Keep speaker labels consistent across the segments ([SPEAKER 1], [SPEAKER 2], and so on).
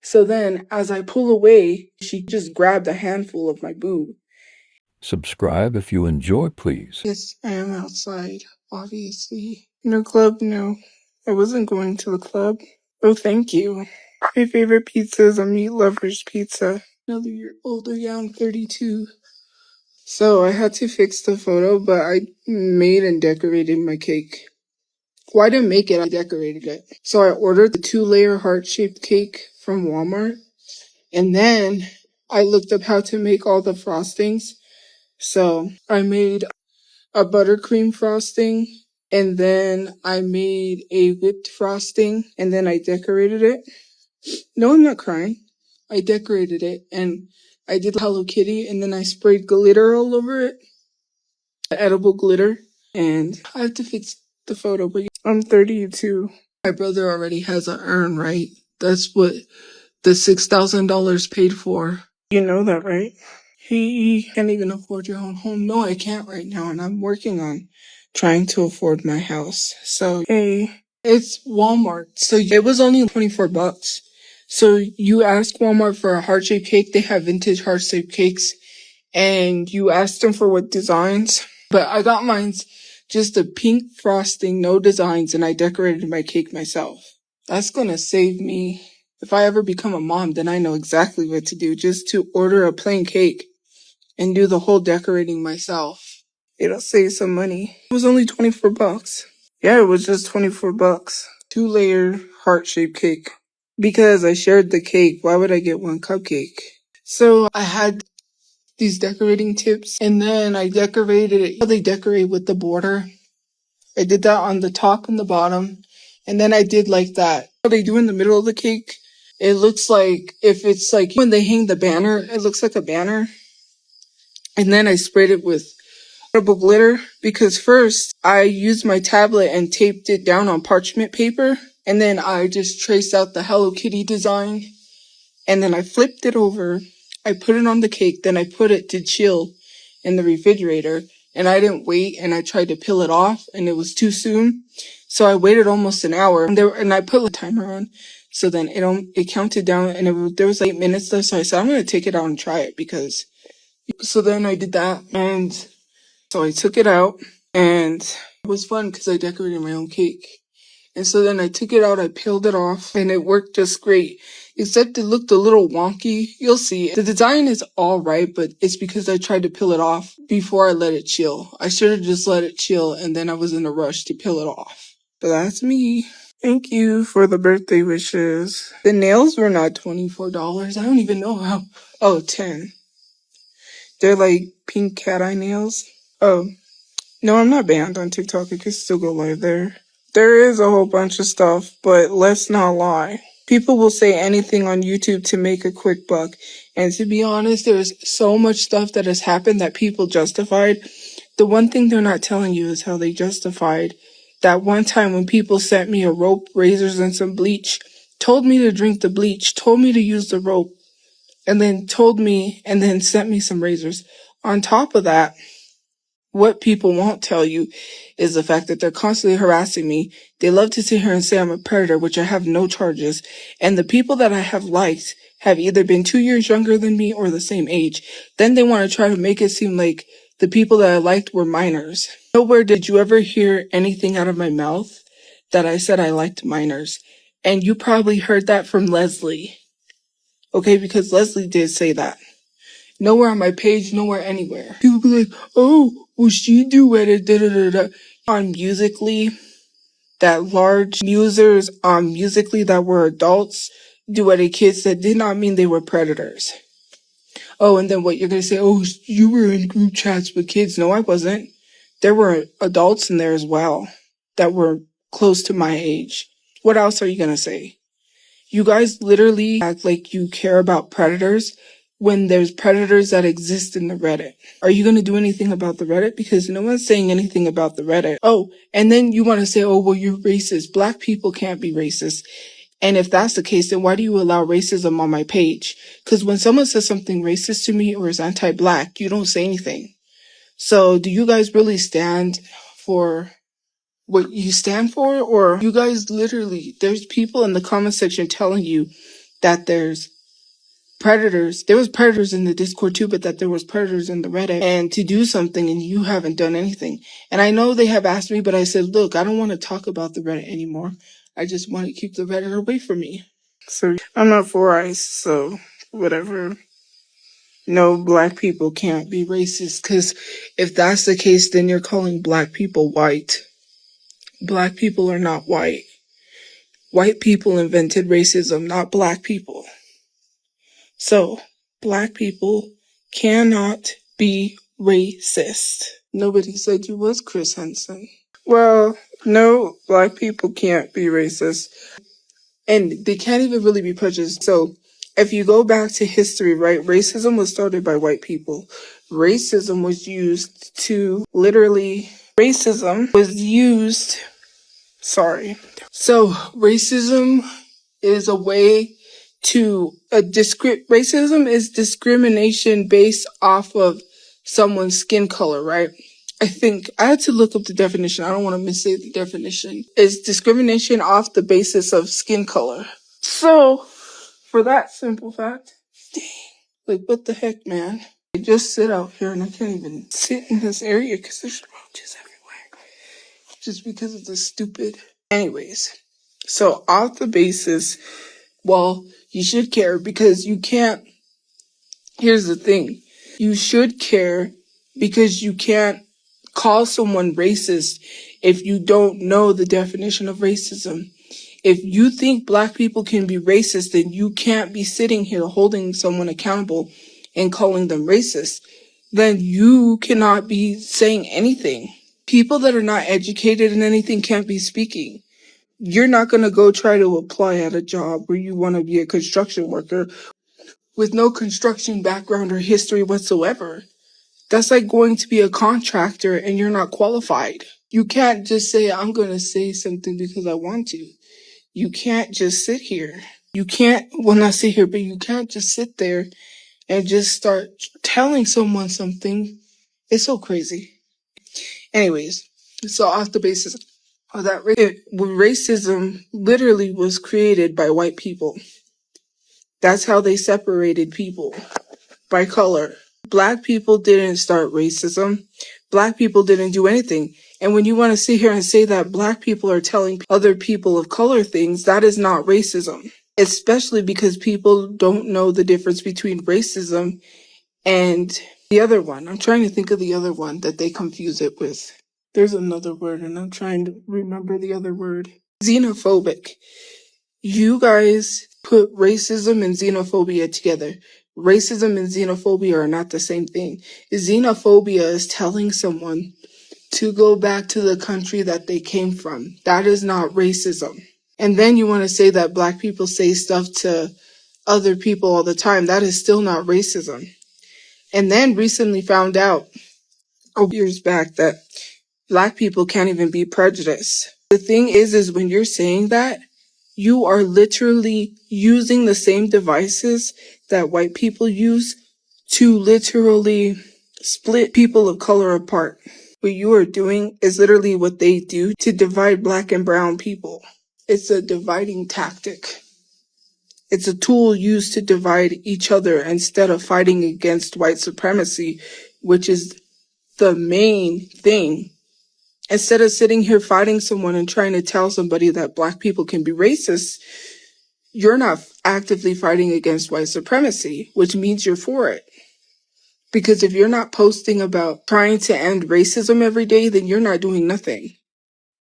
[SPEAKER 1] So then, as I pull away, she just grabbed a handful of my boob.
[SPEAKER 2] Subscribe if you enjoy, please.
[SPEAKER 1] Yes, I am outside, obviously. No club, no. I wasn't going to the club. Oh, thank you. My favorite pizza is a Meat Lover's pizza. Another year older, yeah, I'm 32. So I had to fix the photo, but I made and decorated my cake. Well, I didn't make it, I decorated it. So I ordered the 2-layer heart-shaped cake from Walmart. And then I looked up how to make all the frostings. So I made a buttercream frosting, and then I made a whipped frosting, and then I decorated it. No, I'm not crying. I decorated it, and I did Hello Kitty, and then I sprayed glitter all over it. Edible glitter. And I have to fix the photo, but I'm 32. My brother already has an urn, right? That's what the $6,000 paid for. You know that, right? He can't even afford your own home. No, I can't right now, and I'm working on trying to afford my house. So, hey, it's Walmart. So it was only $24. So you ask Walmart for a heart-shaped cake. They have vintage heart-shaped cakes, and you ask them for what designs. But I got mine's just a pink frosting, no designs, and I decorated my cake myself. That's gonna save me. If I ever become a mom, then I know exactly what to do. Just to order a plain cake and do the whole decorating myself. It'll save some money. It was only $24. Yeah, it was just $24. 2-layer heart-shaped cake. Because I shared the cake, why would I get one cupcake? So I had these decorating tips, and then I decorated it. They decorate with the border. I did that on the top and the bottom, and then I did like that. What they do in the middle of the cake, it looks like, if it's like when they hang the banner, it looks like a banner. And then I sprayed it with edible glitter, because first I used my tablet and taped it down on parchment paper, and then I just traced out the Hello Kitty design, and then I flipped it over. I put it on the cake, then I put it to chill in the refrigerator, and I didn't wait, and I tried to peel it off, and it was too soon. So I waited almost an hour, and I put a timer on. So then it counted down, and there was like 8 minutes left. So I said, I'm going to take it out and try it, because. So then I did that, and so I took it out, and it was fun because I decorated my own cake. And so then I took it out, I peeled it off, and it worked just great. Except it looked a little wonky. You'll see. The design is alright, but it's because I tried to peel it off before I let it chill. I should have just let it chill, and then I was in a rush to peel it off. But that's me. Thank you for the birthday wishes. The nails were not $24. I don't even know how. Oh, 10. They're like pink cat eye nails. Oh, no, I'm not banned on TikTok. I can still go live there. There is a whole bunch of stuff, but let's not lie. People will say anything on YouTube to make a quick buck. And to be honest, there's so much stuff that has happened that people justified. The one thing they're not telling you is how they justified that one time when people sent me a rope, razors, and some bleach, told me to drink the bleach, told me to use the rope, and then sent me some razors. On top of that, what people won't tell you is the fact that they're constantly harassing me. They love to sit here and say I'm a predator, which I have no charges. And the people that I have liked have either been 2 years younger than me or the same age. Then they want to try to make it seem like the people that I liked were minors. Nowhere did you ever hear anything out of my mouth that I said I liked minors. And you probably heard that from Leslie. Okay, because Leslie did say that. Nowhere on my page, nowhere anywhere. People be like, oh, well, she duetted, da-da-da-da. On Musically, that large users on Musically that were adults duetted kids, that did not mean they were predators. Oh, and then what you're going to say, oh, you were in group chats with kids. No, I wasn't. There were adults in there as well that were close to my age. What else are you going to say? You guys literally act like you care about predators when there's predators that exist in the Reddit. Are you going to do anything about the Reddit? Because no one's saying anything about the Reddit. Oh, and then you want to say, oh, well, you're racist. Black people can't be racist. And if that's the case, then why do you allow racism on my page? Because when someone says something racist to me or is anti-black, you don't say anything. So do you guys really stand for what you stand for? Or you guys literally, there's people in the comment section telling you that there's predators. There was predators in the Discord too, but that there was predators in the Reddit, and to do something and you haven't done anything. And I know they have asked me, but I said, look, I don't want to talk about the Reddit anymore. I just want to keep the Reddit away from me. So I'm not for ICE, so whatever. No, black people can't be racist, because if that's the case, then you're calling black people white. Black people are not white. White people invented racism, not black people. So, black people cannot be racist. Nobody said you was Chris Henson. Well, no, black people can't be racist. And they can't even really be prejudiced. So, if you go back to history, right, racism was started by white people. Racism was used to So, racism is a way to racism is discrimination based off of someone's skin color, right? I think I had to look up the definition. I don't want to missay the definition. It's discrimination off the basis of skin color. So, for that simple fact, dang, like what the heck, man? I just sit out here and I can't even sit in this area because there's roaches everywhere. Just because of this stupid. Anyways, so off the basis, well, you should care because you can't. Here's the thing. You should care because you can't call someone racist if you don't know the definition of racism. If you think black people can be racist, then you can't be sitting here holding someone accountable and calling them racist. Then you cannot be saying anything. People that are not educated in anything can't be speaking. You're not going to go try to apply at a job where you want to be a construction worker with no construction background or history whatsoever. That's like going to be a contractor and you're not qualified. You can't just say, I'm going to say something because I want to. You can't just sit here. You can't, well, not sit here, but you can't just sit there and just start telling someone something. It's so crazy. Anyways, so off the basis of that, racism literally was created by white people. That's how they separated people, by color. Black people didn't start racism. Black people didn't do anything. And when you want to sit here and say that black people are telling other people of color things, that is not racism. Especially because people don't know the difference between racism and the other one. I'm trying to think of the other one that they confuse it with. There's another word and I'm trying to remember the other word. Xenophobic. You guys put racism and xenophobia together. Racism and xenophobia are not the same thing. Xenophobia is telling someone to go back to the country that they came from. That is not racism. And then you want to say that black people say stuff to other people all the time. That is still not racism. And then recently found out, years back, that black people can't even be prejudiced. The thing is when you're saying that, you are literally using the same devices that white people use to literally split people of color apart. What you are doing is literally what they do to divide black and brown people. It's a dividing tactic. It's a tool used to divide each other instead of fighting against white supremacy, which is the main thing. Instead of sitting here fighting someone and trying to tell somebody that black people can be racist, you're not actively fighting against white supremacy, which means you're for it. Because if you're not posting about trying to end racism every day, then you're not doing nothing.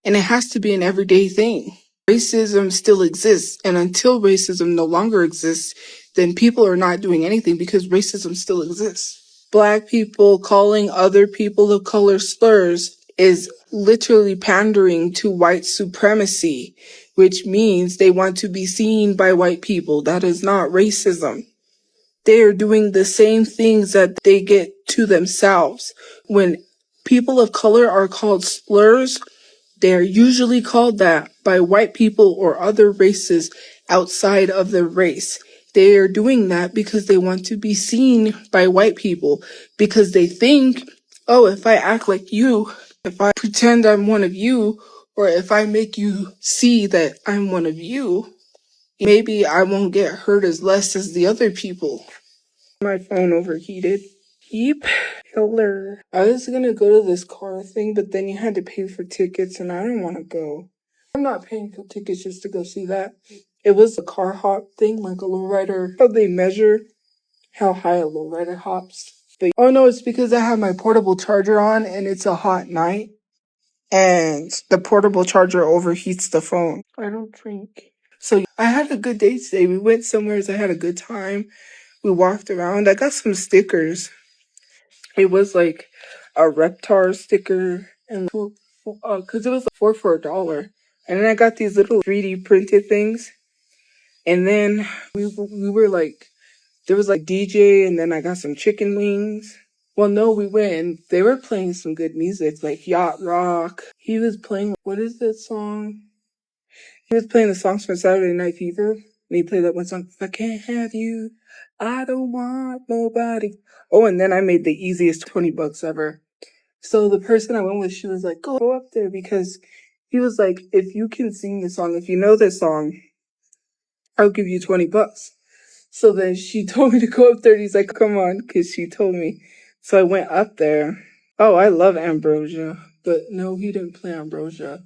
[SPEAKER 1] And it has to be an everyday thing. Racism still exists, and until racism no longer exists, then people are not doing anything because racism still exists. Black people calling other people of color slurs is literally pandering to white supremacy, which means they want to be seen by white people. That is not racism. They are doing the same things that they get to themselves. When people of color are called slurs, they are usually called that by white people or other races outside of their race. They are doing that because they want to be seen by white people, because they think, oh, if I act like you, if I pretend I'm one of you, or if I make you see that I'm one of you, maybe I won't get hurt as less as the other people. My phone overheated. Yep. Killer. I was gonna go to this car thing, but then you had to pay for tickets, and I don't want to go. I'm not paying for tickets just to go see that. It was a car hop thing, like a lowrider. How they measure how high a lowrider hops. But, oh no, it's because I have my portable charger on, and it's a hot night, and the portable charger overheats the phone. I don't drink. So I had a good day today. We went somewhere. I had a good time. We walked around. I got some stickers. It was like a Reptar sticker, and because it was like 4 for $1. And then I got these little 3D printed things. And then we were like, there was like DJ, and then I got some chicken wings. Well, no, we went and they were playing some good music, like Yacht Rock. He was playing, what is that song? He was playing the songs from Saturday Night Fever. And he played that one song, If I Can't Have You, I Don't Want Nobody. Oh, and then I made the easiest $20 ever. So the person I went with, she was like, go up there, because he was like, if you can sing the song, if you know this song, I'll give you $20. So then she told me to go up there, and he's like, come on, because she told me. So I went up there. Oh, I love Ambrosia, but no, he didn't play Ambrosia.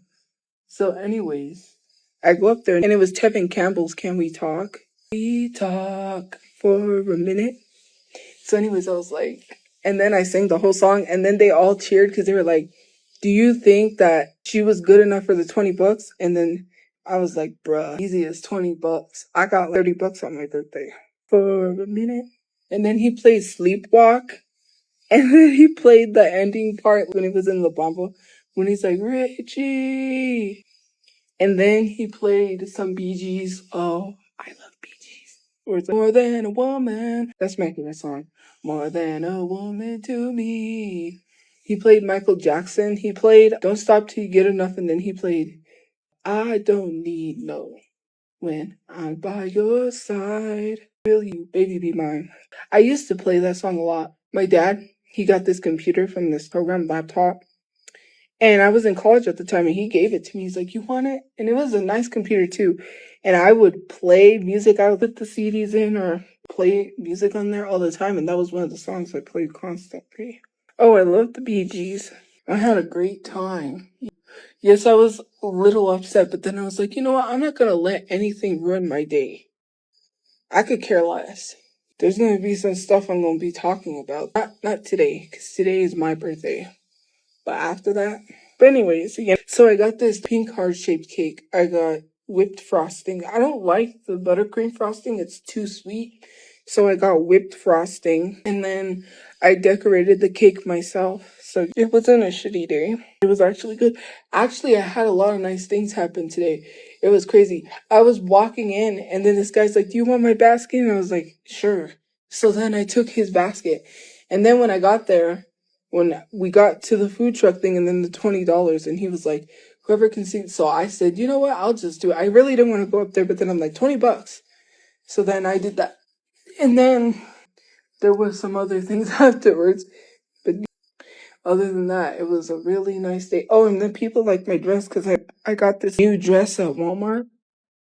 [SPEAKER 1] So anyways, I go up there, and it was Tevin Campbell's Can We Talk? We talk for a minute. So anyways, I was like, and then I sang the whole song, and then they all cheered because they were like, do you think that she was good enough for the $20? And then I was like, bruh, easy as $20. I got $30 on my birthday. For a minute. And then he played Sleepwalk. And then he played the ending part when he was in the Bumble, when he's like, Richie. And then he played some Bee Gees. Oh, I love Bee Gees. Or it's like, more than a woman. That's my favorite song. More than a woman to me. He played Michael Jackson. He played Don't Stop Till You Get Enough. And then he played I Don't Need No When I'm by Your Side. Will you, baby, be mine? I used to play that song a lot. My dad, he got this computer from this program laptop. And I was in college at the time, and he gave it to me. He's like, you want it? And it was a nice computer, too. And I would play music. I would put the CDs in or play music on there all the time. And that was one of the songs I played constantly. Oh, I love the Bee Gees. I had a great time. Yes, I was a little upset, but then I was like, you know what? I'm not going to let anything ruin my day. I could care less. There's going to be some stuff I'm going to be talking about. Not today, because today is my birthday. But after that. But anyways, yeah. So I got this pink heart-shaped cake. I got whipped frosting. I don't like the buttercream frosting. It's too sweet. So I got whipped frosting. And then I decorated the cake myself. So it wasn't a shitty day. It was actually good. Actually, I had a lot of nice things happen today. It was crazy. I was walking in, and then this guy's like, do you want my basket? And I was like, sure. So then I took his basket. And then when I got there, when we got to the food truck thing and then the $20, and he was like, whoever can see. So I said, you know what? I'll just do it. I really didn't want to go up there, but then I'm like, $20. So then I did that. And then there was some other things afterwards. But other than that, it was a really nice day. Oh, and then people liked my dress because I got this new dress at Walmart,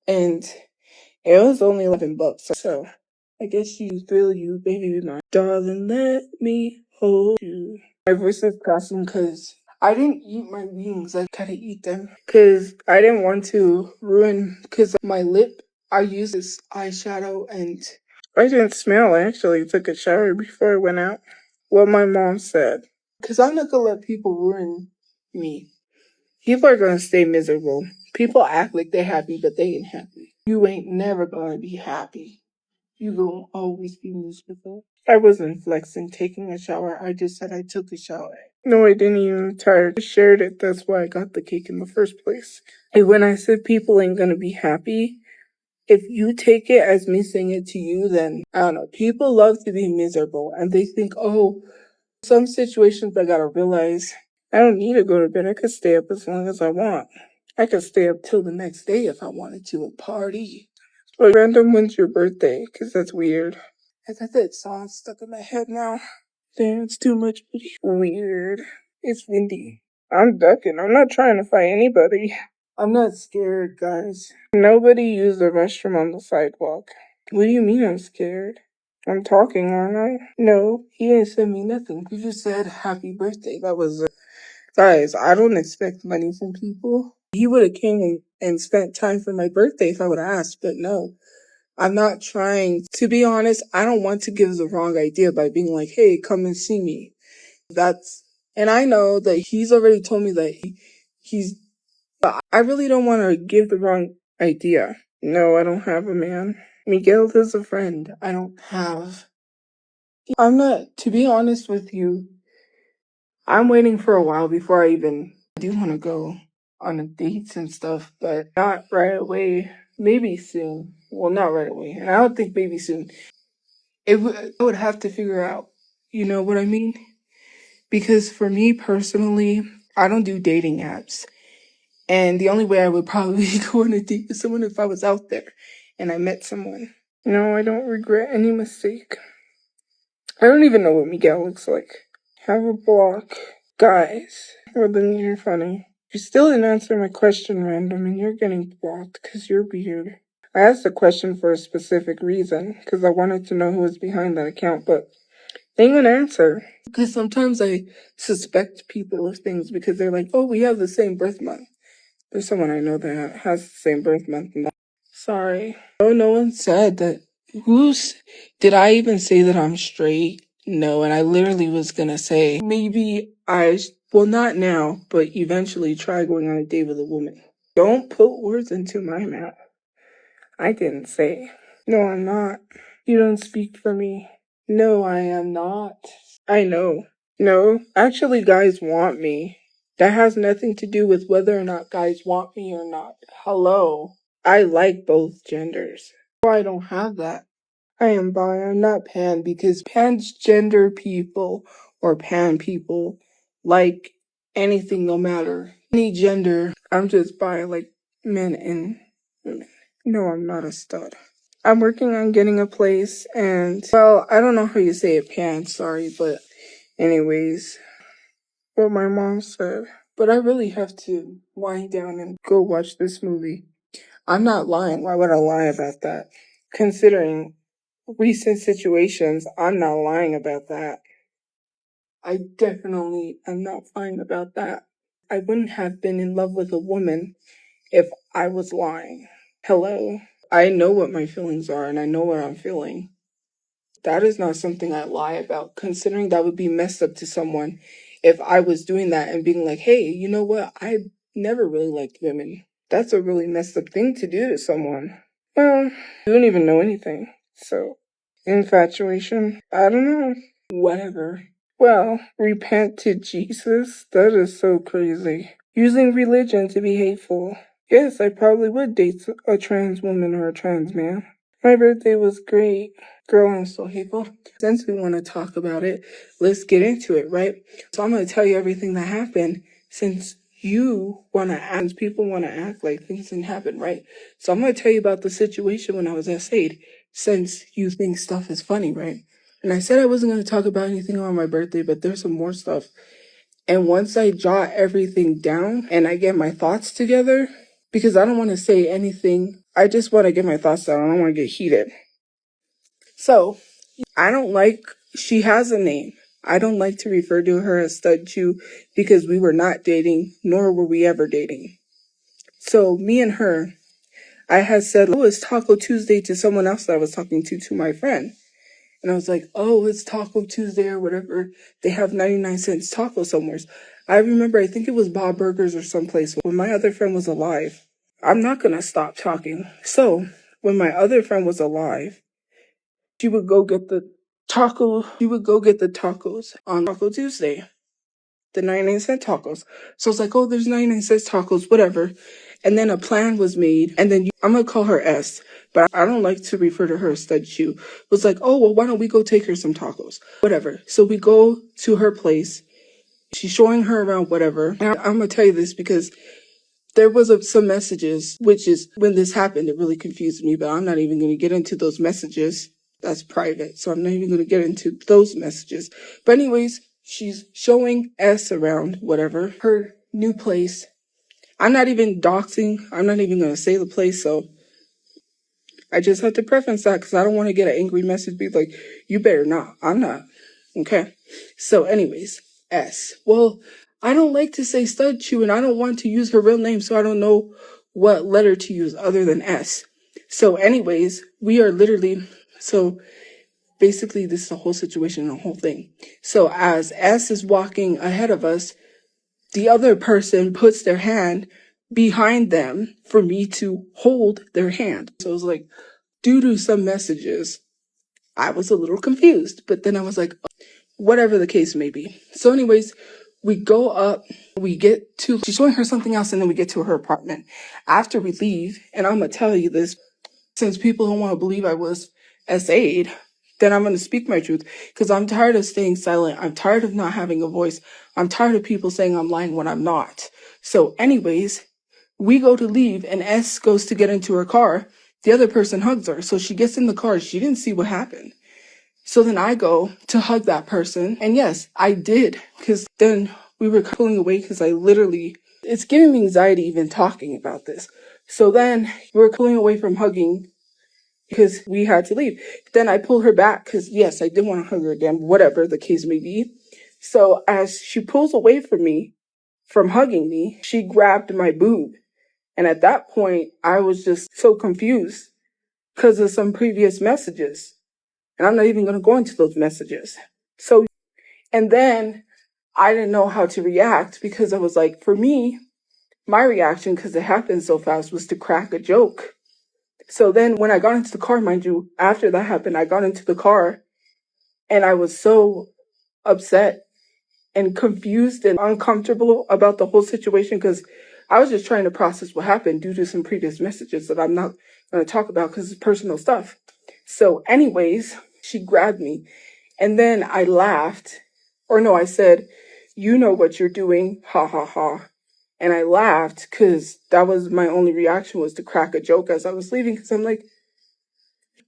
[SPEAKER 1] and it was only $11. So I guess you feel you, baby, my darling, let me hold you. My voice is cracking because I didn't eat my wings. I gotta eat them because I didn't want to ruin, because my lip, I used this eyeshadow and I didn't smell. I actually took a shower before I went out. What my mom said. Because I'm not gonna let people ruin me. People are gonna stay miserable. People act like they're happy, but they ain't happy. You ain't never gonna be happy. You gonna always be miserable. I wasn't flexing taking a shower. I just said I took a shower. No, I didn't even tired. I shared it. That's why I got the cake in the first place. And when I said people ain't gonna be happy, if you take it as me saying it to you, then I don't know. People love to be miserable, and they think, oh, some situations I gotta realize I don't need to go to bed. I could stay up as long as I want. I could stay up till the next day if I wanted to and party. Like, random, when's your birthday? Because that's weird. I got that song stuck in my head now. Damn, it's too much weird. It's windy. I'm ducking. I'm not trying to fight anybody. I'm not scared, guys. Nobody used the restroom on the sidewalk. What do you mean I'm scared? I'm talking, aren't I? No, he didn't send me nothing. He just said happy birthday. That was it. Guys, I don't expect money from people. He would have came and spent time for my birthday if I would have asked, but no. I'm not trying. To be honest, I don't want to give the wrong idea by being like, hey, come and see me. And I know that he's already told me that but I really don't want to give the wrong idea. No, I don't have a man. Miguel is a friend. To be honest with you, I'm waiting for a while before I do want to go on a dates and stuff, but not right away. Maybe soon. Well, not right away. And I don't think maybe soon. I would have to figure out, you know what I mean? Because for me personally, I don't do dating apps. And the only way I would probably go on a date with someone if I was out there and I met someone. No, I don't regret any mistake. I don't even know what Miguel looks like. Have a block. Guys, well then you're funny. You still didn't answer my question, random, and you're getting blocked because you're weird. I asked the question for a specific reason, because I wanted to know who was behind that account, but they ain't gonna answer. Because sometimes I suspect people of things because they're like, oh, we have the same birth month. There's someone I know that has the same birth month. Sorry. Oh, no one said that. Did I even say that I'm straight? No, and I literally was gonna say, well, not now, but eventually try going on a date with a woman. Don't put words into my mouth. I didn't say. No, I'm not. You don't speak for me. No, I am not. I know. No, actually, guys want me. That has nothing to do with whether or not guys want me or not. Hello. I like both genders. Oh, I don't have that. I am bi, I'm not pan, because pansgender people or pan people like anything, no matter any gender. I'm just bi, like men and women. No, I'm not a stud. I'm working on getting a place and, well, I don't know how you say it, pan, sorry, but anyways, what my mom said. But I really have to wind down and go watch this movie. I'm not lying. Why would I lie about that? Considering recent situations, I'm not lying about that. I definitely am not lying about that. I wouldn't have been in love with a woman if I was lying. Hello? I know what my feelings are and I know what I'm feeling. That is not something I lie about, considering that would be messed up to someone if I was doing that and being like, hey, you know what? I never really liked women. That's a really messed up thing to do to someone. Well, you don't even know anything. So, infatuation? I don't know. Whatever. Well, repent to Jesus? That is so crazy. Using religion to be hateful. Yes, I probably would date a trans woman or a trans man. My birthday was great. Girl, I'm so hateful. Since we want to talk about it, let's get into it, right? So I'm going to tell you everything that happened since people want to act like things didn't happen, right? So I'm going to tell you about the situation when I was essayed since you think stuff is funny, right? And I said I wasn't going to talk about anything on my birthday, but there's some more stuff. And once I jot everything down and I get my thoughts together, because I don't want to say anything, I just want to get my thoughts down. I don't want to get heated. So, she has a name. I don't like to refer to her as StudChu because we were not dating, nor were we ever dating. So, me and her, I had said, oh, it's Taco Tuesday to someone else that I was talking to my friend. And I was like, oh, it's Taco Tuesday or whatever. They have 99-cent taco somewhere. I remember, I think it was Bob Burgers or someplace when my other friend was alive. I'm not going to stop talking. So, when my other friend was alive, she would go get the tacos on Taco Tuesday. The 99-cent tacos. So it's like, oh, there's 99-cent tacos, whatever. And then a plan was made. And then I'm going to call her S, but I don't like to refer to her as StudChu. It was like, oh, well, why don't we go take her some tacos? Whatever. So we go to her place. She's showing her around, whatever. And I'm going to tell you this because there was some messages, which is when this happened, it really confused me, but I'm not even going to get into those messages. That's private. So I'm not even going to get into those messages. But anyways, she's showing S around, whatever, her new place. I'm not even doxing. I'm not even going to say the place. So I just have to preference that because I don't want to get an angry message. Be like, you better not. I'm not. Okay. So anyways, S. Well, I don't like to say StudChu and I don't want to use her real name. So I don't know what letter to use other than S. So anyways, we are literally, so basically this is the whole situation and the whole thing. So as S is walking ahead of us, the other person puts their hand behind them for me to hold their hand. So it was like, due to some messages, I was a little confused, but then I was like, whatever the case may be. So anyways, we go up, we get to, she's showing her something else, and then we get to her apartment. After we leave, and I'm going to tell you this, since people don't want to believe I was SA'd, then I'm going to speak my truth, because I'm tired of staying silent. I'm tired of not having a voice. I'm tired of people saying I'm lying when I'm not. So anyways, we go to leave, and S goes to get into her car. The other person hugs her. So she gets in the car. She didn't see what happened. So then I go to hug that person. And yes, I did. Because then we were pulling away because it's giving me anxiety even talking about this. So then we were pulling away from hugging because we had to leave. Then I pulled her back because yes, I did want to hug her again, whatever the case may be. So as she pulls away from me, from hugging me, she grabbed my boob. And at that point, I was just so confused because of some previous messages. And I'm not even going to go into those messages. So, and then I didn't know how to react because I was like, for me, my reaction, because it happened so fast, was to crack a joke. So then when I got into the car, mind you, after that happened, I got into the car and I was so upset and confused and uncomfortable about the whole situation because I was just trying to process what happened due to some previous messages that I'm not going to talk about because it's personal stuff. So anyways, she grabbed me and then I laughed. Or no, I said, you know what you're doing, ha ha ha. And I laughed because that was my only reaction, was to crack a joke as I was leaving because I'm like,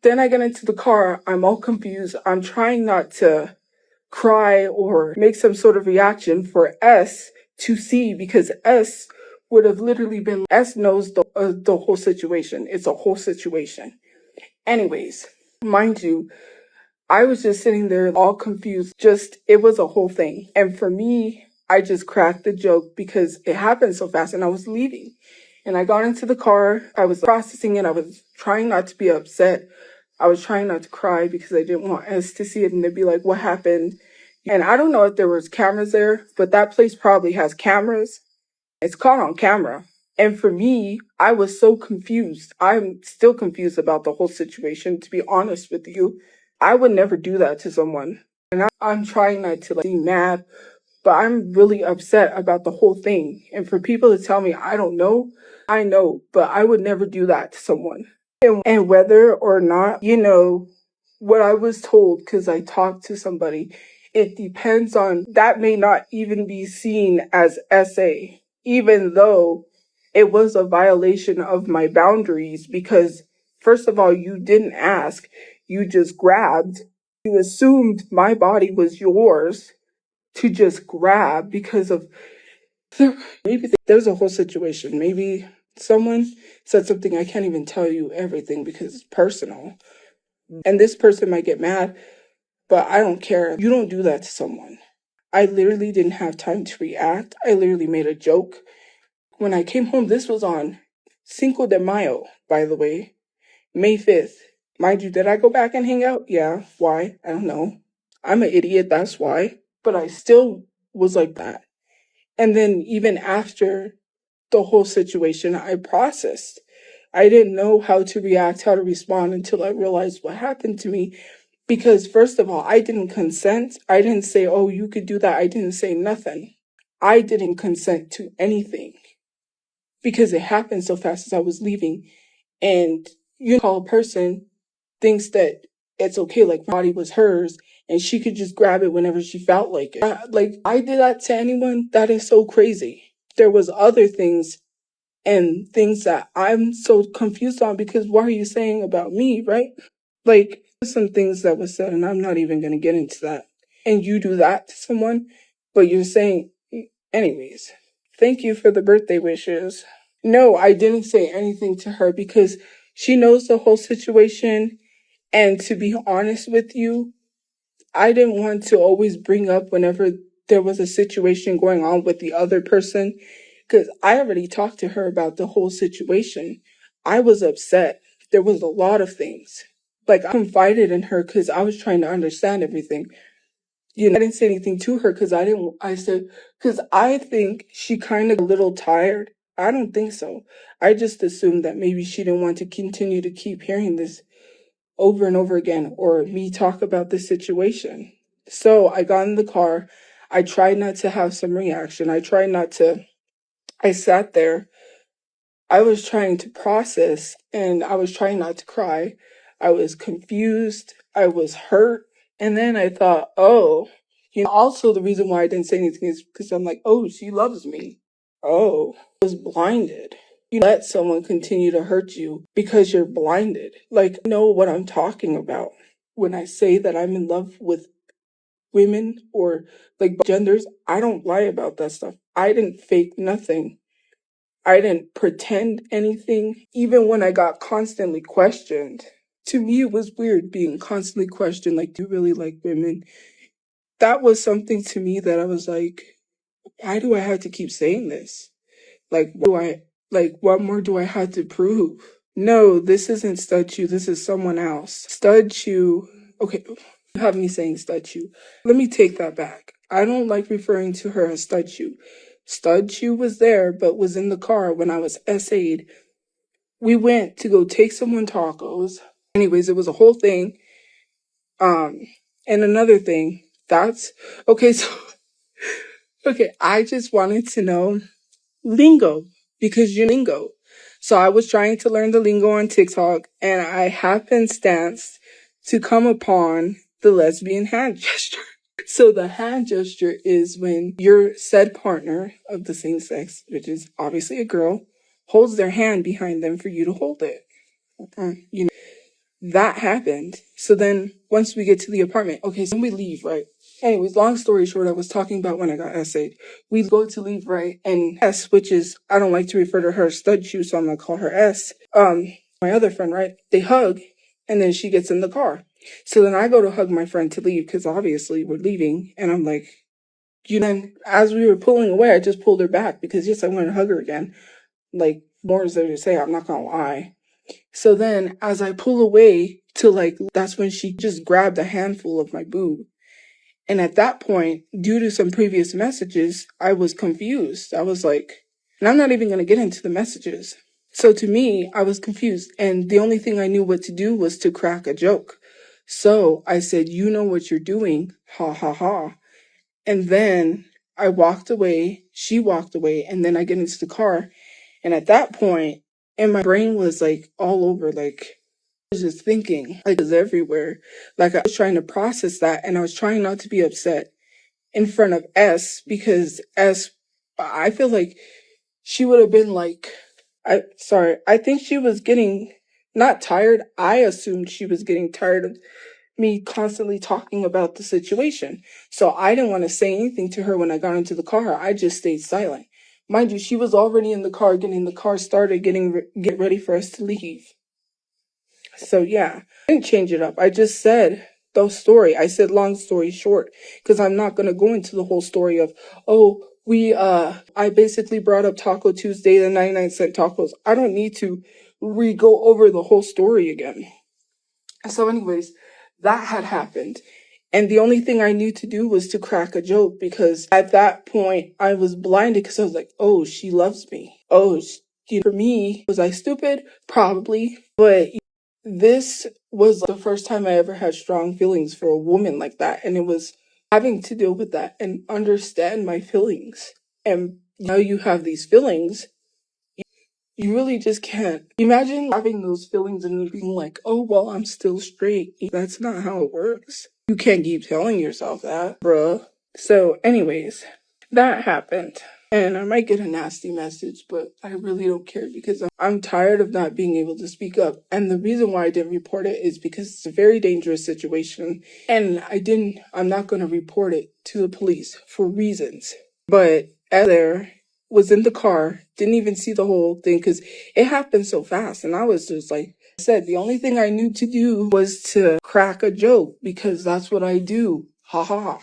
[SPEAKER 1] then I get into the car, I'm all confused. I'm trying not to cry or make some sort of reaction for S to see because S would have literally been, S knows the whole situation. It's a whole situation. Anyways, mind you, I was just sitting there all confused. It was a whole thing. And for me, I just cracked the joke because it happened so fast and I was leaving. And I got into the car. I was processing it. I was trying not to be upset. I was trying not to cry because I didn't want us to see it and they'd be like, what happened? And I don't know if there was cameras there, but that place probably has cameras. It's caught on camera. And for me, I was so confused. I'm still confused about the whole situation, to be honest with you. I would never do that to someone. And I'm trying not to be mad, but I'm really upset about the whole thing. And for people to tell me, I don't know, I know, but I would never do that to someone. And whether or not, what I was told, because I talked to somebody, it depends on, that may not even be seen as SA, even though it was a violation of my boundaries because, first of all, you didn't ask, you just grabbed. You assumed my body was yours to just grab because of, maybe there's a whole situation. Maybe someone said something, I can't even tell you everything because it's personal. And this person might get mad, but I don't care. You don't do that to someone. I literally didn't have time to react. I literally made a joke. When I came home, this was on Cinco de Mayo, by the way, May 5th. Mind you, did I go back and hang out? Yeah. Why? I don't know. I'm an idiot, that's why. But I still was like that. And then even after the whole situation, I processed. I didn't know how to react, how to respond until I realized what happened to me. Because first of all, I didn't consent. I didn't say, oh, you could do that. I didn't say nothing. I didn't consent to anything because it happened so fast as I was leaving. And call a person thinks that it's okay, like my body was hers and she could just grab it whenever she felt like it. Like I did that to anyone? That is so crazy. There was other things and things that I'm so confused on because what are you saying about me, right? Like some things that was said and I'm not even going to get into that. And you do that to someone, but you're saying, anyways, Thank you for the birthday wishes. No, I didn't say anything to her because she knows the whole situation. And to be honest with you, I didn't want to always bring up whenever there was a situation going on with the other person because I already talked to her about the whole situation. I was upset. There was a lot of things. Like, I confided in her because I was trying to understand everything. I didn't say anything to her because I said, because I think she kind of a little tired. I don't think so. I just assumed that maybe she didn't want to continue to keep hearing this over and over again or me talk about this situation. So I got in the car. I tried not to have some reaction. I sat there. I was trying to process and I was trying not to cry. I was confused. I was hurt. And then I thought, oh, also the reason why I didn't say anything is because I'm like, oh, she loves me. Oh, I was blinded. You let someone continue to hurt you because you're blinded. Like, I know what I'm talking about when I say that I'm in love with women or like genders. I don't lie about that stuff. I didn't fake nothing. I didn't pretend anything, even when I got constantly questioned. To me, it was weird being constantly questioned, like, do you really like women? That was something to me that I was like, why do I have to keep saying this? What more do I have to prove? No, this isn't StudChu, this is someone else. StudChu, okay, you have me saying StudChu. Let me take that back. I don't like referring to her as StudChu. StudChu was there, but was in the car when I was SA'd. We went to go take someone tacos. Anyways, it was a whole thing. And another thing, okay, okay, I just wanted to know lingo because you lingo. So I was trying to learn the lingo on TikTok and I happenstance to come upon the lesbian hand gesture. So the hand gesture is when your said partner of the same sex, which is obviously a girl, holds their hand behind them for you to hold it. That happened. So then once we get to the apartment, okay, so we leave, right? Anyways, long story short, I was talking about when I got essayed. We go to leave, right? And S, which is, I don't like to refer to her as StudChu, so I'm gonna call her S. My other friend, right? They hug, and then she gets in the car. So then I go to hug my friend to leave, because obviously we're leaving, and I'm like, then as we were pulling away, I just pulled her back, because yes, I want to hug her again. Like, more is there to say, I'm not gonna lie. So then as I pull away that's when she just grabbed a handful of my boob. And at that point, due to some previous messages, I was confused. I was like, and I'm not even going to get into the messages. So to me, I was confused. And the only thing I knew what to do was to crack a joke. So I said, you know what you're doing. Ha ha ha. And then I walked away. She walked away. And then I get into the car. And at that point, and my brain was like all over, like, I was just thinking, like, it was everywhere. Like, I was trying to process that, and I was trying not to be upset in front of S, because S, I feel like she would have been like, I think she was getting, not tired, I assumed she was getting tired of me constantly talking about the situation. So I didn't want to say anything to her when I got into the car. I just stayed silent. Mind you, she was already in the car, getting the car started, get ready for us to leave. So yeah, I didn't change it up. I just said the story. I said long story short, because I'm not going to go into the whole story of, I basically brought up Taco Tuesday, the 99-cent tacos. I don't need to go over the whole story again. So anyways, that had happened. And the only thing I knew to do was to crack a joke, because at that point I was blinded, because I was like, oh, she loves me. Oh, for me, was I stupid? Probably. But this was the first time I ever had strong feelings for a woman like that. And it was having to deal with that and understand my feelings. And now you have these feelings, you really just can't. Imagine having those feelings and being like, oh, well, I'm still straight. That's not how it works. You can't keep telling yourself that, bruh. So anyways, that happened. And I might get a nasty message, but I really don't care, because I'm tired of not being able to speak up. And the reason why I didn't report it is because it's a very dangerous situation. And I'm not going to report it to the police for reasons. But as there, was in the car, didn't even see the whole thing because it happened so fast. And I was just like I said, the only thing I knew to do was to crack a joke because that's what I do. Ha ha.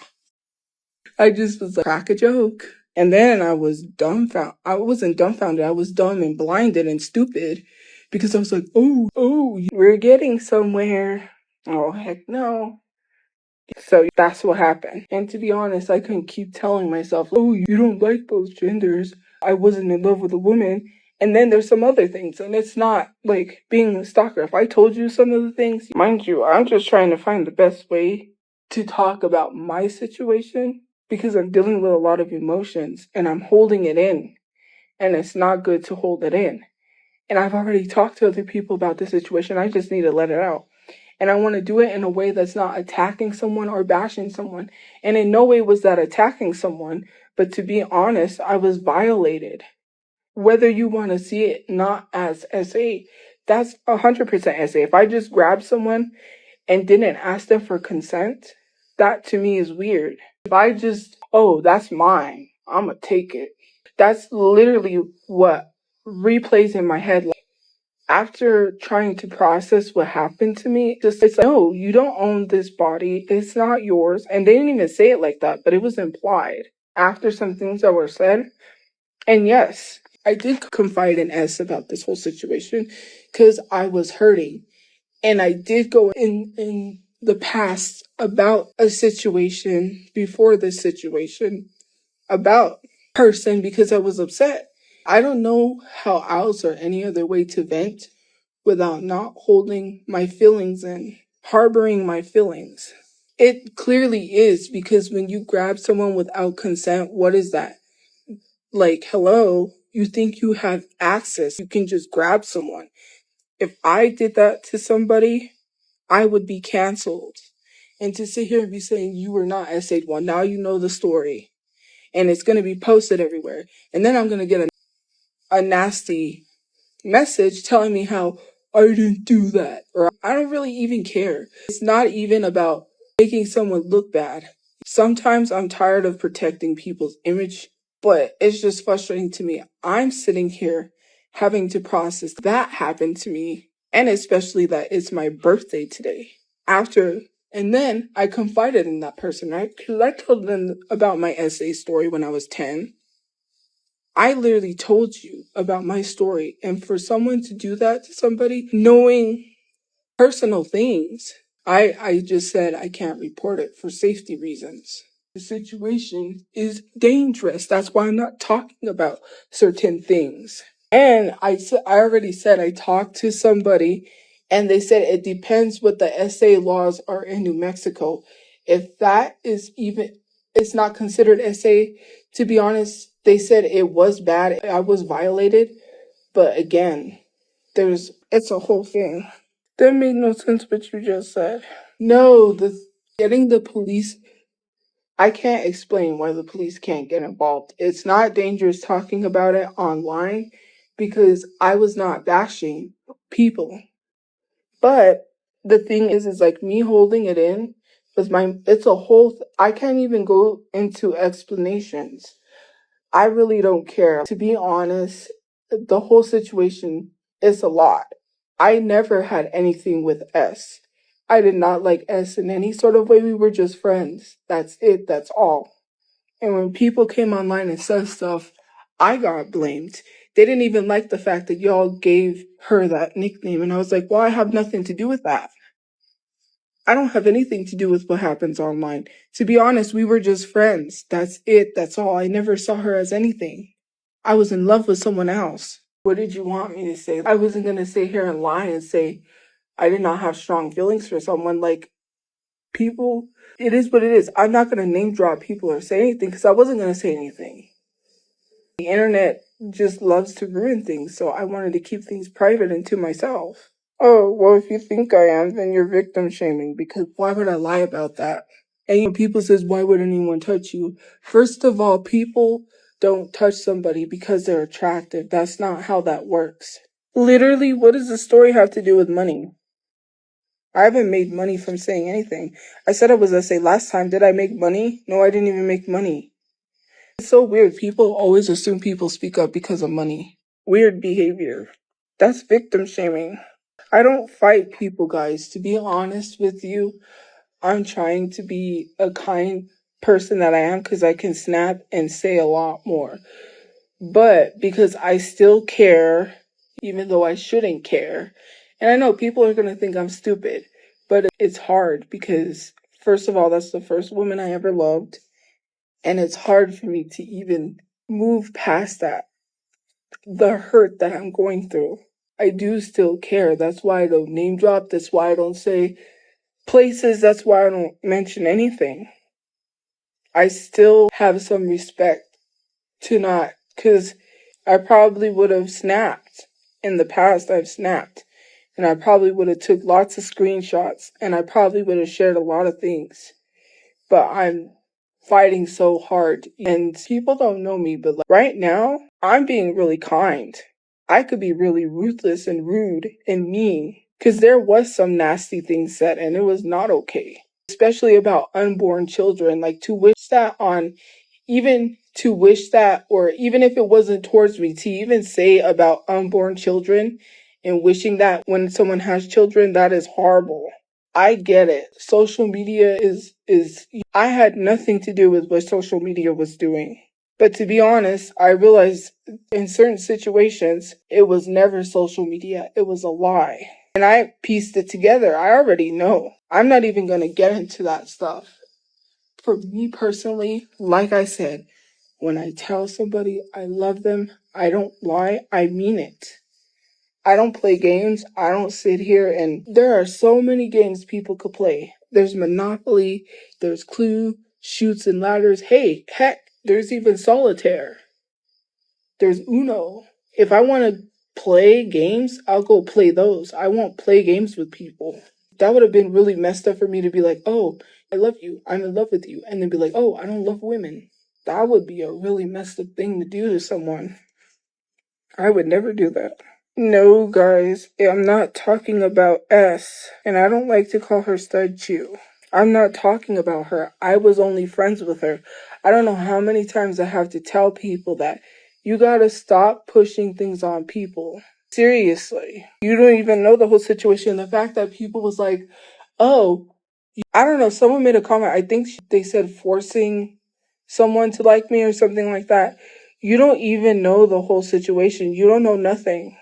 [SPEAKER 1] I just was like, crack a joke. And then I was dumbfounded. I wasn't dumbfounded. I was dumb and blinded and stupid because I was like, oh, we're getting somewhere. Oh, heck no. So that's what happened. And to be honest, I couldn't keep telling myself, oh, you don't like those genders. I wasn't in love with a woman. And then there's some other things. And it's not like being a stalker. If I told you some of the things, mind you, I'm just trying to find the best way to talk about my situation because I'm dealing with a lot of emotions and I'm holding it in. And it's not good to hold it in. And I've already talked to other people about this situation. I just need to let it out. And I want to do it in a way that's not attacking someone or bashing someone. And in no way was that attacking someone, but to be honest, I was violated. Whether you want to see it not as SA, that's 100% SA. If I just grab someone and didn't ask them for consent, that to me is weird. If I just, oh, that's mine, I'm going to take it. That's literally what replays in my head. After trying to process what happened to me, it's like, no, you don't own this body. It's not yours. And they didn't even say it like that, but it was implied after some things that were said. And yes, I did confide in S about this whole situation because I was hurting. And I did go in the past about a situation before this situation about person because I was upset. I don't know how else or any other way to vent without not holding my feelings in, harboring my feelings. It clearly is because when you grab someone without consent, what is that? Like, hello, you think you have access. You can just grab someone. If I did that to somebody, I would be canceled. And to sit here and be saying you were not essayed, well, now you know the story. And it's going to be posted everywhere. And then I'm going to get a nasty message telling me how I didn't do that. Or I don't really even care. It's not even about making someone look bad. Sometimes I'm tired of protecting people's image, but it's just frustrating to me. I'm sitting here having to process that happened to me, and especially that it's my birthday today. And then I confided in that person, right? Because I told them about my essay story when I was 10. I literally told you about my story. And for someone to do that to somebody, knowing personal things, I just said I can't report it for safety reasons. The situation is dangerous. That's why I'm not talking about certain things. And I already said I talked to somebody and they said it depends what the SA laws are in New Mexico. If that is even, it's not considered SA, to be honest, they said it was bad. I was violated. But again, it's a whole thing. That made no sense what you just said. No, getting the police, I can't explain why the police can't get involved. It's not dangerous talking about it online because I was not bashing people. But the thing is like me holding it in it's a whole, I can't even go into explanations. I really don't care. To be honest, the whole situation is a lot. I never had anything with S. I did not like S in any sort of way. We were just friends. That's it. That's all. And when people came online and said stuff, I got blamed. They didn't even like the fact that y'all gave her that nickname. And I was like, well, I have nothing to do with that. I don't have anything to do with what happens online. To be honest, we were just friends. That's it. That's all. I never saw her as anything. I was in love with someone else. What did you want me to say? I wasn't going to sit here and lie and say I did not have strong feelings for someone. Like, people, it is what it is. I'm not going to name drop people or say anything because I wasn't going to say anything. The internet just loves to ruin things, so I wanted to keep things private and to myself. Oh, well, if you think I am, then you're victim shaming because why would I lie about that? And people says, why would anyone touch you? First of all, people don't touch somebody because they're attractive. That's not how that works. Literally, what does the story have to do with money? I haven't made money from saying anything. I said I was going to say last time, did I make money? No, I didn't even make money. It's so weird. People always assume people speak up because of money. Weird behavior. That's victim shaming. I don't fight people, guys. To be honest with you, I'm trying to be a kind person that I am because I can snap and say a lot more. But because I still care, even though I shouldn't care. And I know people are going to think I'm stupid, but it's hard because, first of all, that's the first woman I ever loved. And it's hard for me to even move past that, the hurt that I'm going through. I do still care. That's why I don't name drop. That's why I don't say places. That's why I don't mention anything. I still have some respect to not, because I probably would have snapped. In the past, I've snapped. And I probably would have took lots of screenshots. And I probably would have shared a lot of things. But I'm fighting so hard. And people don't know me, but right now, I'm being really kind. I could be really ruthless and rude and mean. Because there was some nasty things said, and it was not okay. Especially about unborn children. Like, to wish that on, even to wish that, or even if it wasn't towards me, to even say about unborn children and wishing that when someone has children, that is horrible. I get it. Social media is I had nothing to do with what social media was doing. But to be honest, I realized in certain situations, it was never social media. It was a lie. And I pieced it together. I already know. I'm not even going to get into that stuff. For me personally, like I said, when I tell somebody I love them, I don't lie. I mean it. I don't play games. I don't sit here and there are so many games people could play. There's Monopoly, there's Clue, Shoots and Ladders. Hey, heck, there's even Solitaire. There's Uno. If I want to play games, I'll go play those. I won't play games with people. That would have been really messed up for me to be like, oh, I love you. I'm in love with you. And then be like, oh, I don't love women. That would be a really messed up thing to do to someone. I would never do that. No, guys, I'm not talking about S, and I don't like to call her StudChu. I'm not talking about her. I was only friends with her. I don't know how many times I have to tell people that you gotta stop pushing things on people. Seriously. You don't even know the whole situation. The fact that people was like, oh, I don't know, someone made a comment. I think they said forcing someone to like me or something like that. You don't even know the whole situation. You don't know nothing.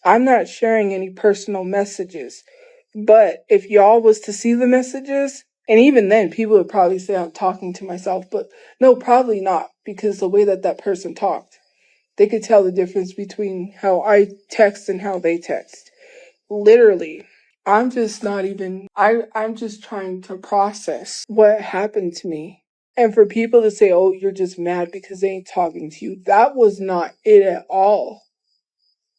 [SPEAKER 1] I'm not sharing any personal messages, but if y'all was to see the messages, and even then people would probably say I'm talking to myself, but no, probably not, because the way that that person talked, they could tell the difference between how I text and how they text. Literally. I'm just not even, I'm just trying to process what happened to me. And for people to say, oh, you're just mad because they ain't talking to you, that was not it at all.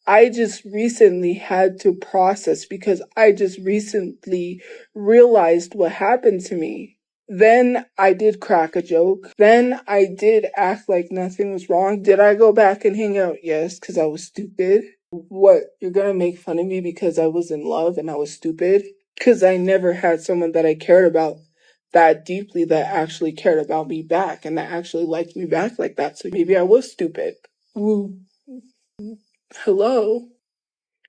[SPEAKER 1] I just recently had to process because I just recently realized what happened to me. Then I did crack a joke. Then I did act like nothing was wrong. Did I go back and hang out? Yes, because I was stupid. What? You're gonna make fun of me because I was in love and I was stupid? Because I never had someone that I cared about that deeply that actually cared about me back and that actually liked me back like that. So maybe I was stupid. Ooh. Hello?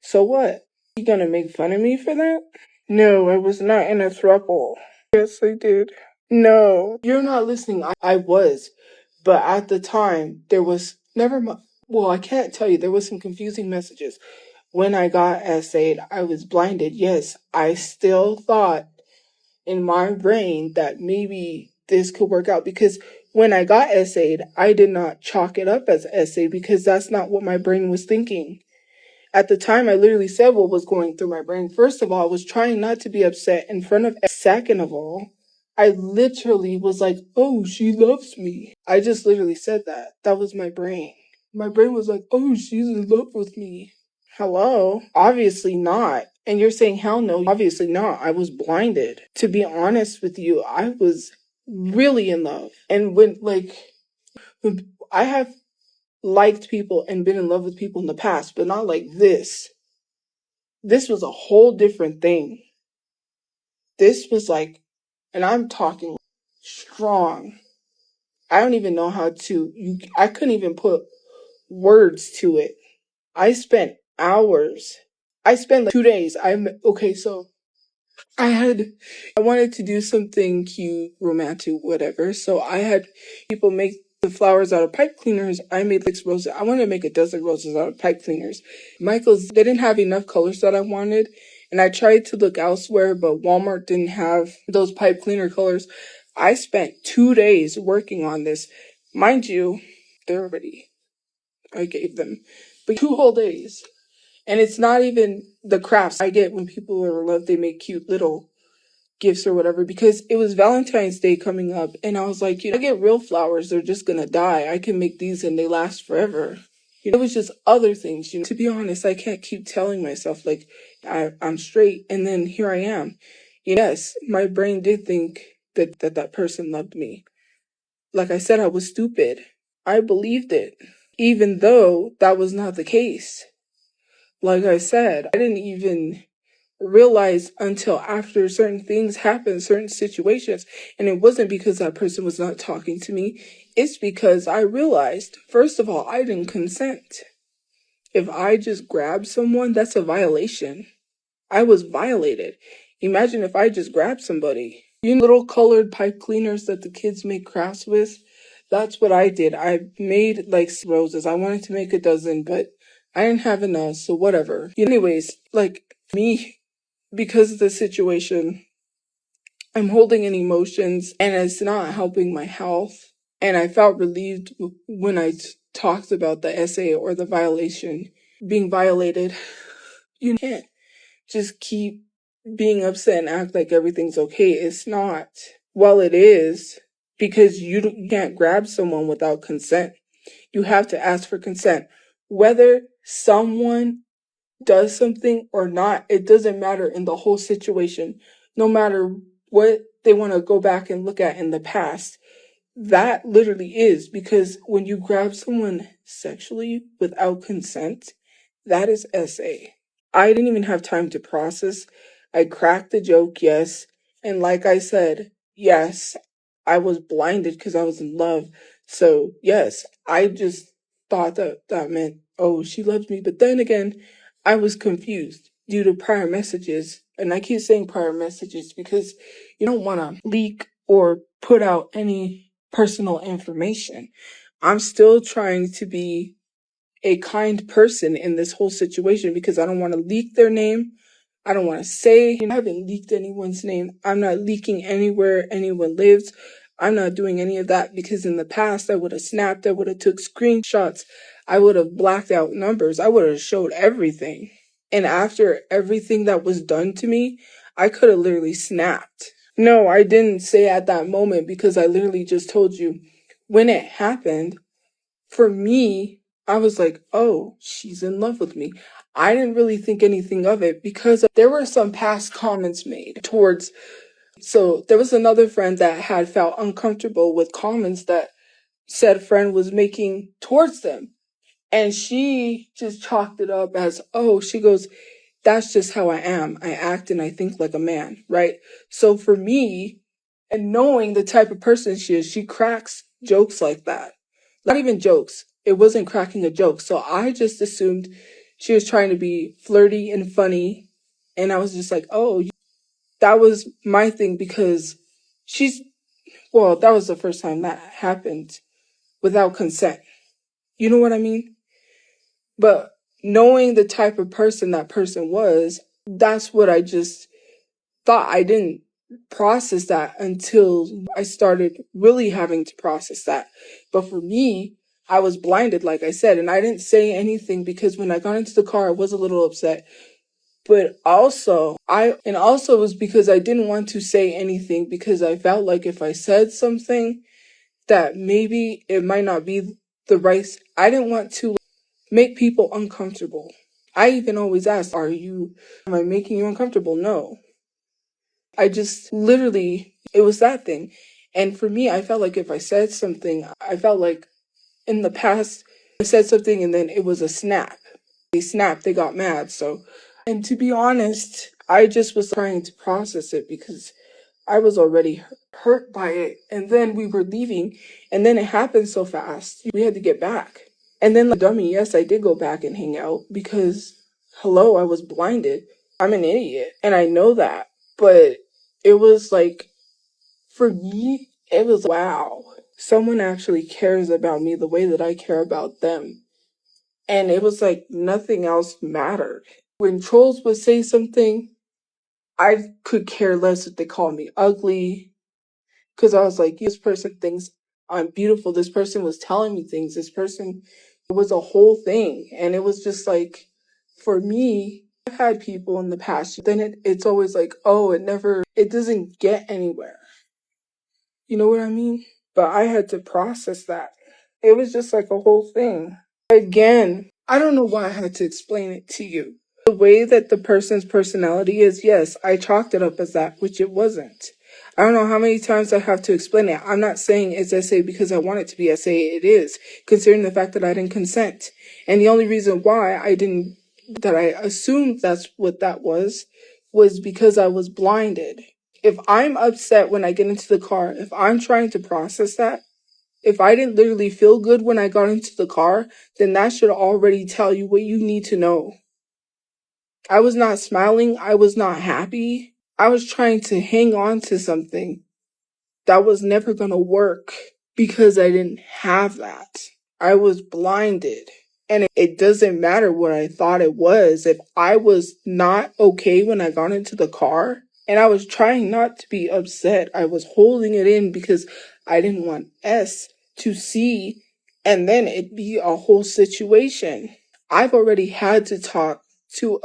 [SPEAKER 1] So what? You gonna make fun of me for that? No, I was not in a throuple. Yes, I did. No, you're not listening. I was. But at the time, there was never mind. Well, I can't tell you. There was some confusing messages. When I got essayed, I was blinded. Yes, I still thought in my brain that maybe this could work out because when I got essayed, I did not chalk it up as essay because that's not what my brain was thinking. At the time, I literally said what was going through my brain. First of all, I was trying not to be upset in front of. Second of all, I literally was like, oh, she loves me. I just literally said that. That was my brain. My brain was like, oh, she's in love with me. Hello? Obviously not. And you're saying, hell no, obviously not. I was blinded. To be honest with you, I was really in love. And when I have liked people and been in love with people in the past, but not like this. This was a whole different thing. This was like, and I'm talking strong. I don't even know how to, I couldn't even put words to it. I spent hours. I spent like 2 days. Okay, so I wanted to do something cute, romantic, whatever. So I had people make the flowers out of pipe cleaners. I made 6 roses. I wanted to make a dozen roses out of pipe cleaners. Michael's, they didn't have enough colors that I wanted. And I tried to look elsewhere, but Walmart didn't have those pipe cleaner colors. I spent 2 days working on this. Mind you, they're already, I gave them, but 2 whole days. And it's not even the crafts I get when people are in love, they make cute little gifts or whatever, because it was Valentine's Day coming up. And I was like, I get real flowers, they're just gonna die. I can make these and they last forever. It was just other things, To be honest, I can't keep telling myself, like, I'm straight. And then here I am. Yes, my brain did think that person loved me. Like I said, I was stupid. I believed it, even though that was not the case. Like I said, I didn't even realize until after certain things happened, certain situations. And it wasn't because that person was not talking to me. It's because I realized, first of all, I didn't consent. If I just grabbed someone, that's a violation. I was violated. Imagine if I just grabbed somebody. Little colored pipe cleaners that the kids make crafts with? That's what I did. I made like roses. I wanted to make a dozen, but I didn't have enough, so whatever. Anyways, like me, because of the situation, I'm holding in emotions and it's not helping my health. And I felt relieved when I talked about the essay or the violation being violated. You can't just keep being upset and act like everything's okay. It's not. Well, it is, because you can't grab someone without consent. You have to ask for consent. Whether someone does something or not, it doesn't matter in the whole situation. No matter what they want to go back and look at in the past, that literally is, because when you grab someone sexually without consent, that is SA. I didn't even have time to process. I cracked the joke, yes. And like I said, yes, I was blinded because I was in love. So yes, I just thought that meant, oh, she loves me. But then again, I was confused due to prior messages. And I keep saying prior messages because you don't want to leak or put out any personal information. I'm still trying to be a kind person in this whole situation because I don't want to leak their name. I don't want to say, I haven't leaked anyone's name. I'm not leaking anywhere anyone lives. I'm not doing any of that because in the past I would have snapped, I would have took screenshots, I would have blacked out numbers, I would have showed everything. And after everything that was done to me, I could have literally snapped. No, I didn't say at that moment because I literally just told you when it happened. For me, I was like, oh, she's in love with me. I didn't really think anything of it because there were some past comments made towards. So there was another friend that had felt uncomfortable with comments that said friend was making towards them. And she just chalked it up as, oh, she goes, that's just how I am. I act and I think like a man, right? So for me, and knowing the type of person she is, she cracks jokes like that. Not even jokes. It wasn't cracking a joke. So I just assumed she was trying to be flirty and funny. And I was just like, oh, that was my thing because that was the first time that happened without consent. You know what I mean? But knowing the type of person that person was, that's what I just thought. I didn't process that until I started really having to process that. But for me, I was blinded, like I said, and I didn't say anything because when I got into the car, I was a little upset. But also, it was because I didn't want to say anything because I felt like if I said something that maybe it might not be the right, I didn't want to make people uncomfortable. I even always ask, am I making you uncomfortable? No. I just literally, it was that thing. And for me, I felt like if I said something, I felt like in the past, I said something and then it was a snap. They snapped, they got mad. So, and to be honest, I just was trying to process it because I was already hurt by it. And then we were leaving, and then it happened so fast. We had to get back. And then, like, dummy, yes, I did go back and hang out because, hello, I was blinded. I'm an idiot, and I know that. But it was like, for me, it was wow. Someone actually cares about me the way that I care about them. And it was like nothing else mattered. When trolls would say something, I could care less if they called me ugly. Because I was like, this person thinks I'm beautiful. This person was telling me things. This person was a whole thing. And it was just like, for me, I've had people in the past, then it's always like, oh, it doesn't get anywhere. You know what I mean? But I had to process that. It was just like a whole thing. Again, I don't know why I had to explain it to you. The way that the person's personality is, yes, I chalked it up as that, which it wasn't. I don't know how many times I have to explain it. I'm not saying it's SA because I want it to be SA. It is, considering the fact that I didn't consent. And the only reason why that I assumed that's what that was because I was blinded. If I'm upset when I get into the car, if I'm trying to process that, if I didn't literally feel good when I got into the car, then that should already tell you what you need to know. I was not smiling. I was not happy. I was trying to hang on to something that was never going to work because I didn't have that. I was blinded. And it doesn't matter what I thought it was. If I was not okay when I got into the car, and I was trying not to be upset, I was holding it in because I didn't want S to see, and then it'd be a whole situation. I've already had to talk to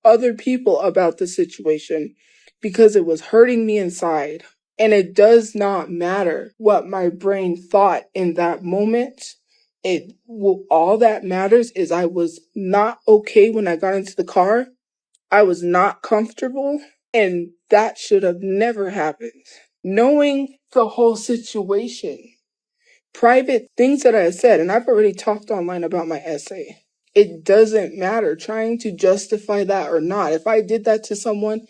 [SPEAKER 1] other people about the situation because it was hurting me inside. And it does not matter what my brain thought in that moment. All that matters is I was not okay when I got into the car. I was not comfortable, and that should have never happened. Knowing the whole situation, private things that I said, and I've already talked online about my essay. It doesn't matter trying to justify that or not. If I did that to someone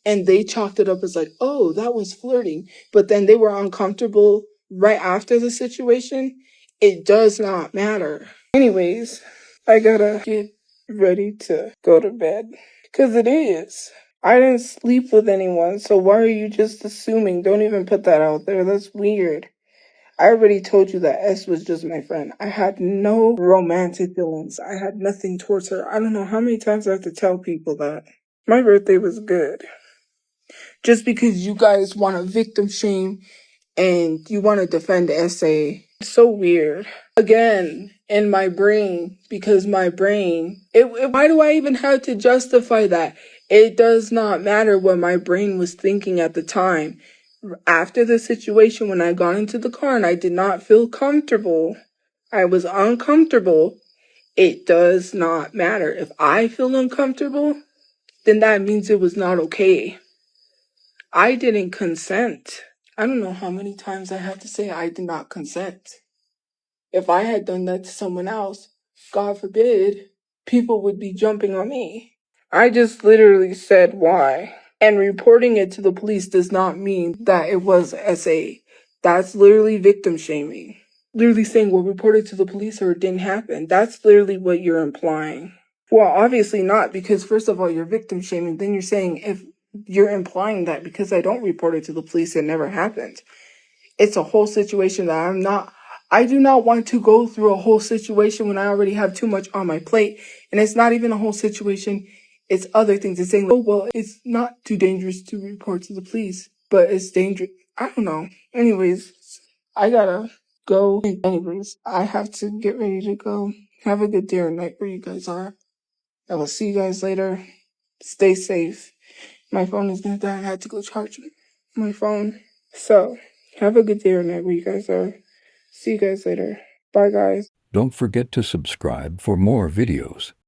[SPEAKER 1] and they chalked it up as like, oh, that was flirting, but then they were uncomfortable right after the situation, it does not matter. Anyways, I gotta get ready to go to bed. Because it is. I didn't sleep with anyone, so why are you just assuming? Don't even put that out there. That's weird. I already told you that S was just my friend. I had no romantic feelings. I had nothing towards her. I don't know how many times I have to tell people that. My birthday was good. Just because you guys want to victim shame and you want to defend SA. It's so weird. Again, in my brain, because my brain, why do I even have to justify that? It does not matter what my brain was thinking at the time. After the situation, when I got into the car and I did not feel comfortable, I was uncomfortable. It does not matter. If I feel uncomfortable, then that means it was not okay. I didn't consent. I don't know how many times I had to say I did not consent. If I had done that to someone else, God forbid, people would be jumping on me. I just literally said why. And reporting it to the police does not mean that it was SA. That's literally victim shaming. Literally saying, well, report it to the police or it didn't happen. That's literally what you're implying. Well, obviously not, because first of all, you're victim shaming. Then you're saying if you're implying that because I don't report it to the police, it never happened. It's a whole situation that I do not want to go through a whole situation when I already have too much on my plate. And it's not even a whole situation. It's other things. It's saying, oh, well, it's not too dangerous to report to the police, but it's dangerous. I don't know. Anyways, I gotta go. Anyways, I have to get ready to go. Have a good day or night where you guys are. I will see you guys later. Stay safe. My phone is gonna die. I had to go charge my phone. So, have a good day or night where you guys are. See you guys later. Bye, guys.
[SPEAKER 2] Don't forget to subscribe for more videos.